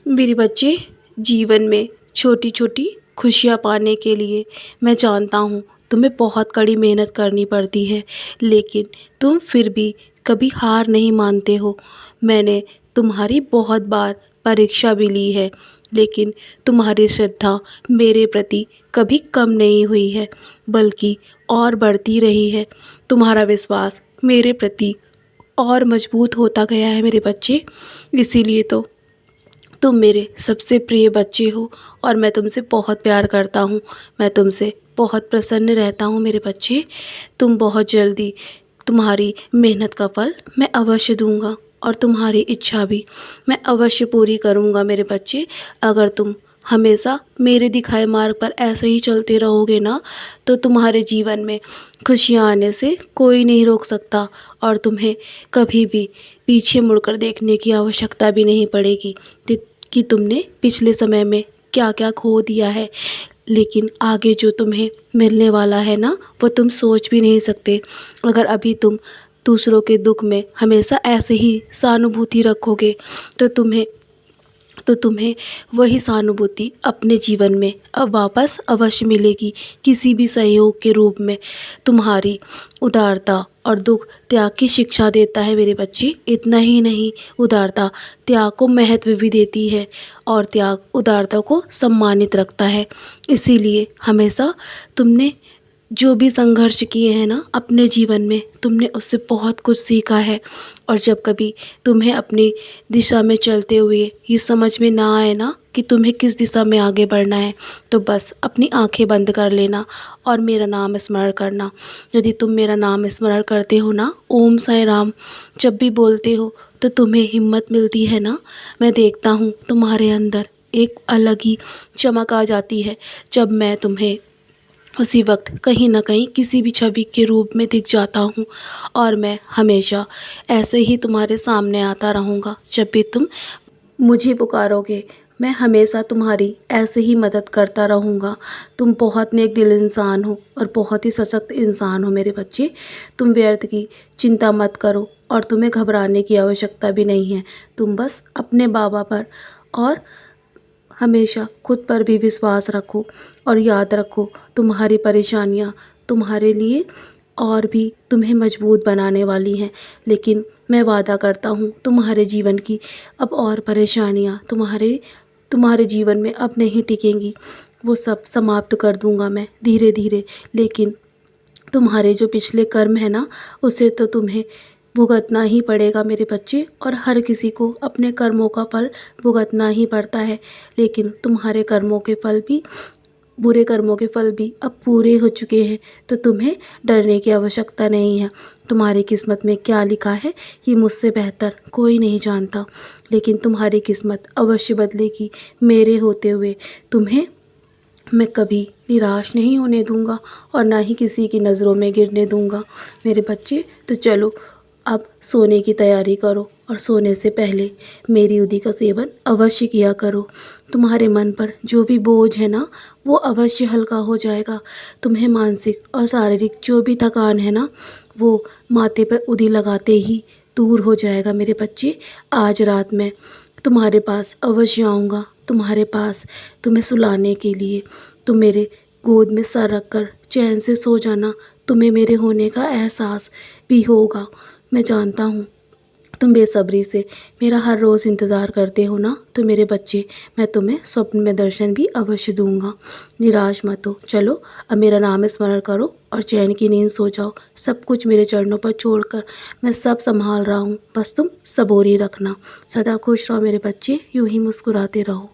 मेरे बच्चे, जीवन में छोटी छोटी खुशियाँ पाने के लिए मैं जानता हूँ तुम्हें बहुत कड़ी मेहनत करनी पड़ती है, लेकिन तुम फिर भी कभी हार नहीं मानते हो। मैंने तुम्हारी बहुत बार परीक्षा भी ली है, लेकिन तुम्हारी श्रद्धा मेरे प्रति कभी कम नहीं हुई है, बल्कि और बढ़ती रही है। तुम्हारा विश्वास मेरे प्रति और मजबूत होता गया है मेरे बच्चे। इसीलिए तो तुम मेरे सबसे प्रिय बच्चे हो और मैं तुमसे बहुत प्यार करता हूँ। मैं तुमसे बहुत प्रसन्न रहता हूँ मेरे बच्चे। तुम बहुत जल्दी तुम्हारी मेहनत का फल मैं अवश्य दूंगा और तुम्हारी इच्छा भी मैं अवश्य पूरी करूंगा मेरे बच्चे। अगर तुम हमेशा मेरे दिखाए मार्ग पर ऐसे ही चलते रहोगे ना, तो तुम्हारे जीवन में खुशियाँ आने से कोई नहीं रोक सकता और तुम्हें कभी भी पीछे मुड़कर देखने की आवश्यकता भी नहीं पड़ेगी कि तुमने पिछले समय में क्या क्या खो दिया है। लेकिन आगे जो तुम्हें मिलने वाला है ना, वो तुम सोच भी नहीं सकते। अगर अभी तुम दूसरों के दुख में हमेशा ऐसे ही सहानुभूति रखोगे, तो तुम्हें वही सहानुभूति अपने जीवन में अब वापस अवश्य मिलेगी, किसी भी सहयोग के रूप में। तुम्हारी उदारता और दुख त्याग की शिक्षा देता है मेरे बच्चे। इतना ही नहीं, उदारता त्याग को महत्व भी देती है और त्याग उदारता को सम्मानित रखता है। इसीलिए हमेशा तुमने जो भी संघर्ष किए हैं ना अपने जीवन में, तुमने उससे बहुत कुछ सीखा है। और जब कभी तुम्हें अपनी दिशा में चलते हुए ये समझ में ना आए ना कि तुम्हें किस दिशा में आगे बढ़ना है, तो बस अपनी आंखें बंद कर लेना और मेरा नाम स्मरण करना। यदि तुम मेरा नाम स्मरण करते हो ना, ओम साईं राम जब भी बोलते हो, तो तुम्हें हिम्मत मिलती है ना। मैं देखता हूँ तुम्हारे अंदर एक अलग ही चमक आ जाती है जब मैं तुम्हें उसी वक्त कहीं ना कहीं किसी भी छवि के रूप में दिख जाता हूँ। और मैं हमेशा ऐसे ही तुम्हारे सामने आता रहूँगा जब भी तुम मुझे पुकारोगे। मैं हमेशा तुम्हारी ऐसे ही मदद करता रहूँगा। तुम बहुत नेक दिल इंसान हो और बहुत ही सशक्त इंसान हो मेरे बच्चे। तुम व्यर्थ की चिंता मत करो और तुम्हें घबराने की आवश्यकता भी नहीं है। तुम बस अपने बाबा पर और हमेशा खुद पर भी विश्वास रखो और याद रखो, तुम्हारी परेशानियाँ तुम्हारे लिए और भी तुम्हें मजबूत बनाने वाली हैं। लेकिन मैं वादा करता हूँ तुम्हारे जीवन की अब और परेशानियाँ तुम्हारे जीवन में अब नहीं टिकेंगी। वो सब समाप्त कर दूँगा मैं धीरे धीरे। लेकिन तुम्हारे जो पिछले कर्म है ना, उसे तो तुम्हें भुगतना ही पड़ेगा मेरे बच्चे। और हर किसी को अपने कर्मों का फल भुगतना ही पड़ता है। लेकिन तुम्हारे कर्मों के फल भी, बुरे कर्मों के फल भी अब पूरे हो चुके हैं, तो तुम्हें डरने की आवश्यकता नहीं है। तुम्हारी किस्मत में क्या लिखा है ये मुझसे बेहतर कोई नहीं जानता, लेकिन तुम्हारी किस्मत अवश्य बदलेगी मेरे होते हुए। तुम्हें मैं कभी निराश नहीं होने दूंगा और ना ही किसी की नज़रों में गिरने दूंगा मेरे बच्चे। तो चलो अब सोने की तैयारी करो और सोने से पहले मेरी उदी का सेवन अवश्य किया करो। तुम्हारे मन पर जो भी बोझ है ना, वो अवश्य हल्का हो जाएगा। तुम्हें मानसिक और शारीरिक जो भी थकान है ना, वो माथे पर उदी लगाते ही दूर हो जाएगा मेरे बच्चे। आज रात मैं तुम्हारे पास अवश्य आऊँगा, तुम्हारे पास तुम्हें सुलाने के लिए। तुम मेरे गोद में सर रखकर चैन से सो जाना, तुम्हें मेरे होने का एहसास भी होगा। मैं जानता हूँ तुम बेसब्री से मेरा हर रोज़ इंतज़ार करते हो ना, तो मेरे बच्चे मैं तुम्हें स्वप्न में दर्शन भी अवश्य दूंगा। निराश मत हो। चलो अब मेरा नाम स्मरण करो और चैन की नींद सो जाओ। सब कुछ मेरे चरणों पर छोड़कर मैं सब संभाल रहा हूँ, बस तुम सबूरी रखना। सदा खुश रहो मेरे बच्चे, यूं ही मुस्कुराते रहो।